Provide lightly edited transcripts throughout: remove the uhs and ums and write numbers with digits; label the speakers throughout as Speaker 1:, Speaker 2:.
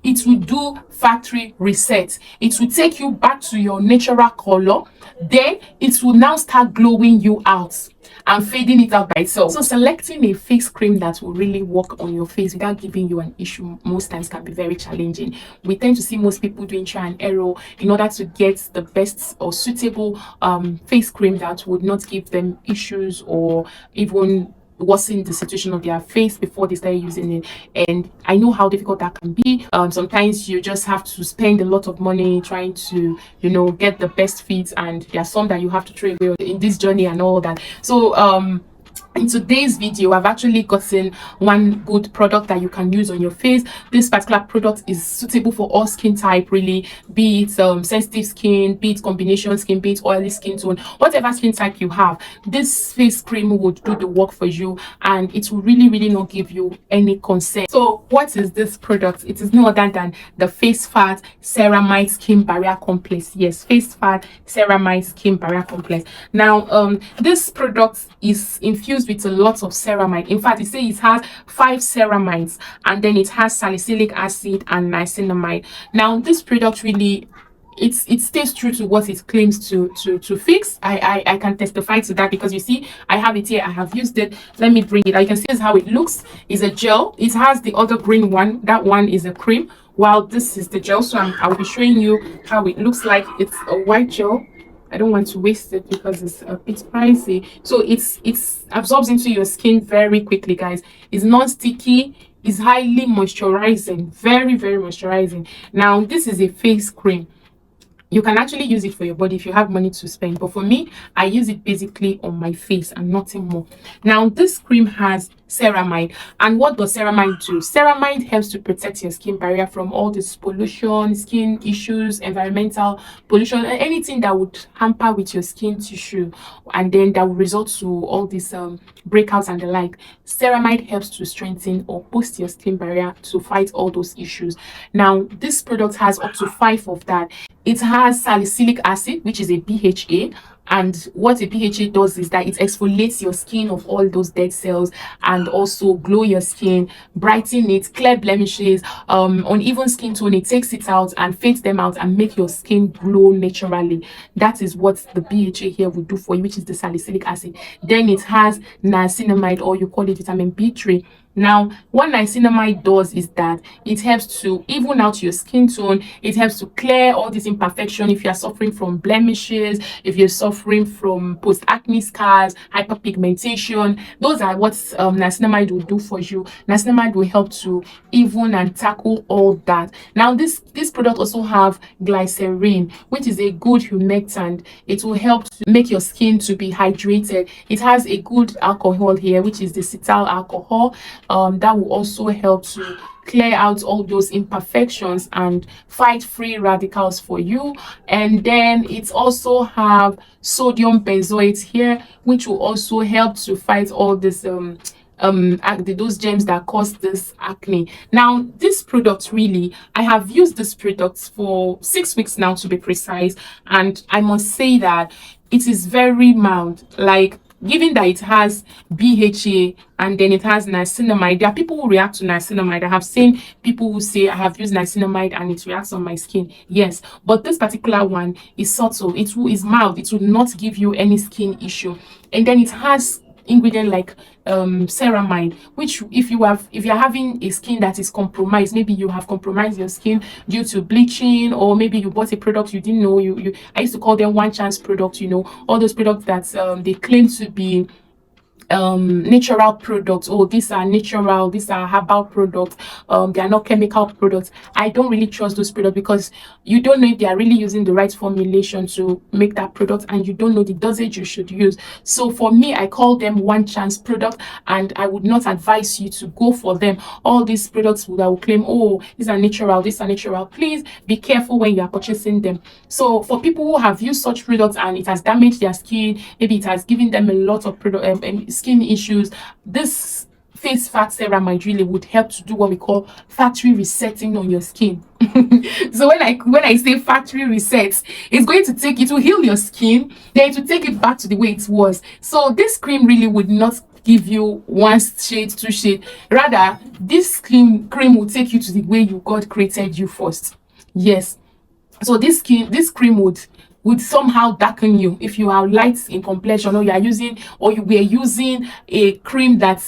Speaker 1: it will do factory reset. It will take you back to your natural color. Then it will now start glowing you out and fading it out by itself. So selecting a face cream that will really work on your face without giving you an issue most times can be very challenging. We tend to see most people doing try and error in order to get the best or suitable face cream that would not give them issues or even worsen the situation of their face before they start using it. And I know how difficult that can be. Sometimes you just have to spend a lot of money trying to, you know, get the best fit, and there are some that you have to throw away in this journey and all that. So in today's video, I've actually gotten one good product that you can use on your face. This particular product is suitable for all skin type, really, be it sensitive skin, be it combination skin, be it oily skin tone, whatever skin type you have. This face cream would do the work for you, and it will really not give you any concern. So what is this product? It is no other than the Facefact Ceramide Skin Barrier Complex. Yes, Facefact Ceramide Skin Barrier Complex. Now this product is infused with a lot of ceramide. In fact, it says it has 5 ceramides, and then it has salicylic acid and niacinamide. Now this product really, it stays true to what it claims to fix. I can testify to that, because you see I have it here. I have used it. Let me bring it out. You can see this is how it looks. It's a gel. It has the other green one. That one is a cream, while this is the gel. So I'll be showing you how it looks like. It's a white gel. I don't want to waste it because it's a bit pricey. So it's absorbs into your skin very quickly, guys. It's non-sticky. It's highly moisturizing, very moisturizing. Now this is a face cream. You can actually use it for your body if you have money to spend, but for me, I use it basically on my face and nothing more. Now this cream has ceramide, and what does ceramide do? Ceramide helps to protect your skin barrier from all this pollution, skin issues, environmental pollution, and anything that would hamper with your skin tissue, and then that will result to all these breakouts and the like. Ceramide helps to strengthen or boost your skin barrier to fight all those issues. Now this product has up to 5 of that. It has salicylic acid, which is a BHA, and what a BHA does is that it exfoliates your skin of all those dead cells and also glow your skin, brighten it, clear blemishes, uneven skin tone. It takes it out and fades them out and make your skin glow naturally. That is what the BHA here will do for you, which is the salicylic acid. Then it has niacinamide, or you call it vitamin B3. Now what niacinamide does is that it helps to even out your skin tone. It helps to clear all this imperfection. If you are suffering from blemishes, if you're suffering from post-acne scars, hyperpigmentation, those are what niacinamide will do for you. Niacinamide will help to even and tackle all that. Now this product also have glycerin, which is a good humectant. It will help to make your skin to be hydrated. It has a good alcohol here, which is the cetyl alcohol. That will also help to clear out all those imperfections and fight free radicals for you. And then it also have sodium benzoate here, which will also help to fight all this those germs that cause this acne. Now this product, really, I have used this product for 6 weeks now, to be precise, and I must say that it is very mild. Like, given that it has BHA and then it has niacinamide, there are people who react to niacinamide. I have seen people who say, I have used niacinamide and it reacts on my skin. Yes, but this particular one is subtle. It is mild. It will not give you any skin issue. And then it has ingredient like ceramide, which if you're having a skin that is compromised, maybe you have compromised your skin due to bleaching, or maybe you bought a product you didn't know, I used to call them one chance product, you know, all those products that they claim to be natural products. Oh, these are natural, these are herbal products, they are not chemical products. I don't really trust those products, because you don't know if they are really using the right formulation to make that product, and you don't know the dosage you should use. So for me, I call them one chance product, and I would not advise you to go for them. All these products that will claim, oh, these are natural, please be careful when you are purchasing them. So for people who have used such products and it has damaged their skin, maybe it has given them a lot of skin issues, this Facefact Ceramide really would help to do what we call factory resetting on your skin. So when I say factory resets, it's going to take it to heal your skin, then to take it back to the way it was. So this cream really would not give you one shade, two shade. Rather, this cream will take you to the way God created you first. Yes. So this cream would somehow darken you if you are light in complexion, or you were using a cream that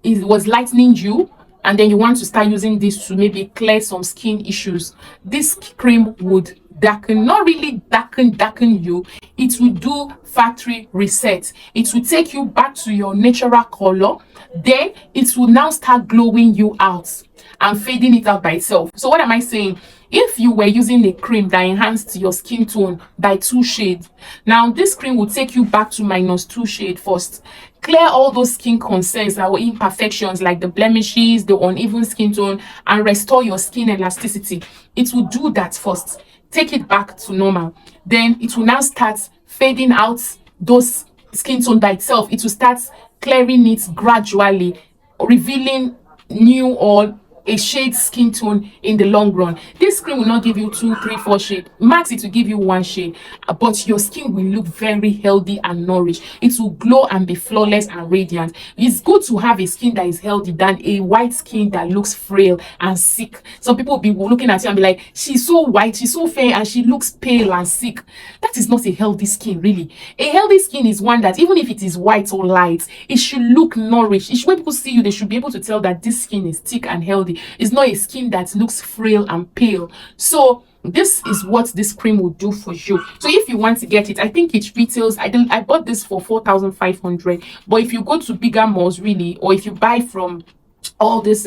Speaker 1: was lightening you, and then you want to start using this to maybe clear some skin issues. This cream would darken, not really darken you. It will do factory reset. It will take you back to your natural color. Then it will now start glowing you out and fading it out by itself. So what am I saying? If you were using a cream that enhanced your skin tone by 2 shades, now this cream will take you back to -2 shade first, clear all those skin concerns or imperfections like the blemishes, the uneven skin tone, and restore your skin elasticity. It will do that first, take it back to normal. Then it will now start fading out those skin tone by itself. It will start clearing it gradually, revealing new or a shade skin tone in the long run. This cream will not give you 2, 3, 4 shade. Max, it will give you 1 shade, but your skin will look very healthy and nourished. It will glow and be flawless and radiant. It's good to have a skin that is healthy than a white skin that looks frail and sick. Some people will be looking at you and be like, she's so white, she's so fair, and she looks pale and sick. That is not a healthy skin, really. A healthy skin is one that, even if it is white or light, it should look nourished. When people see you, they should be able to tell that this skin is thick and healthy. It's not a skin that looks frail and pale. So this is what this cream will do for you. So if you want to get it, I think it retails, I bought this for 4,500, but if you go to bigger malls, really, or if you buy from all this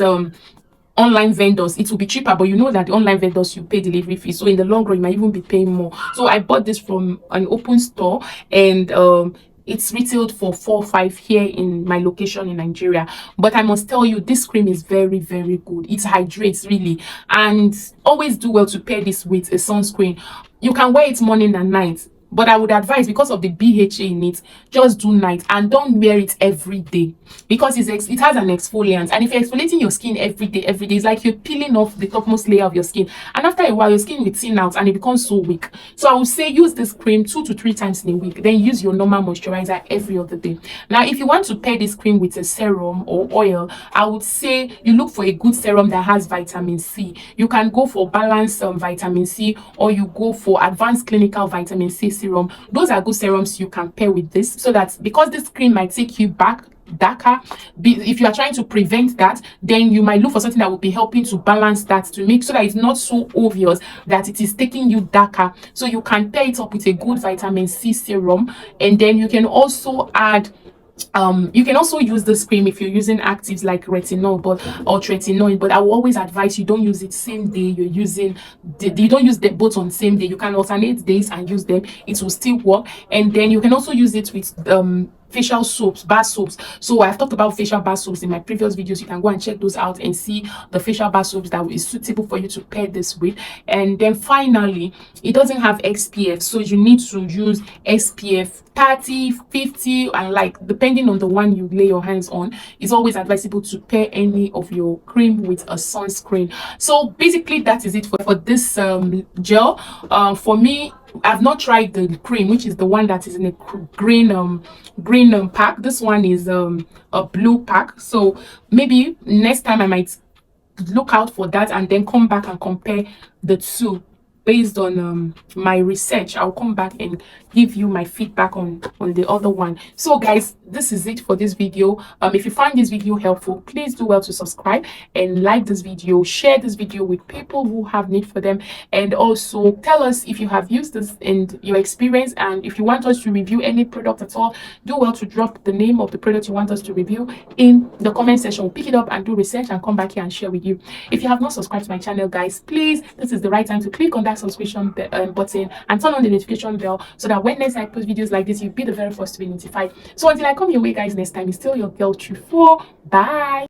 Speaker 1: online vendors, it will be cheaper. But you know that the online vendors, you pay delivery fee, so in the long run you might even be paying more. So I bought this from an open store, and it's retailed for 4-5 here in my location in Nigeria. But I must tell you, this cream is very, very good. It hydrates really, and always do well to pair this with a sunscreen. You can wear it morning and night, but I would advise, because of the BHA in it, just do night, and don't wear it every day, because it has an exfoliant, and if you're exfoliating your skin every day, it's like you're peeling off the topmost layer of your skin, and after a while your skin will thin out and it becomes so weak. So I would say use this cream 2 to 3 times in a week, then use your normal moisturizer every other day. Now if you want to pair this cream with a serum or oil, I would say you look for a good serum that has vitamin C. You can go for balanced vitamin C, or you go for advanced clinical vitamin C serum. Those are good serums you can pair with this, so that, because this cream might take you back darker, if you are trying to prevent that, then you might look for something that will be helping to balance that, to make so that it's not so obvious that it is taking you darker. So you can pair it up with a good vitamin C serum, and then you can also add you can also use this cream if you're using actives like retinol or tretinoin, but I will always advise you don't use it same day you're using you don't use them both on the same day. You can alternate days and use them, it will still work. And then you can also use it with facial soaps, bar soaps. So I've talked about facial bar soaps in my previous videos. You can go and check those out and see the facial bar soaps that is suitable for you to pair this with. And then finally, it doesn't have SPF, so you need to use SPF 30, 50, and like depending on the one you lay your hands on, it's always advisable to pair any of your cream with a sunscreen. So basically that is it for this gel. For me, I've not tried the cream, which is the one that is in a green pack. This one is a blue pack, so maybe next time I might look out for that and then come back and compare the two. Based on my research, I'll come back and give you my feedback on the other one. So guys, this is it for this video. If you find this video helpful, please do well to subscribe and like this video, share this video with people who have need for them, and also tell us if you have used this and your experience. And if you want us to review any product at all, do well to drop the name of the product you want us to review in the comment section. We'll pick it up and do research and come back here and share with you. If you have not subscribed to my channel, guys, please, this is the right time to click on that subscription button and turn on the notification bell, so that when next I post videos like this, you'll be the very first to be notified. So until I come your way, guys, next time, it's still your girl True4. Bye.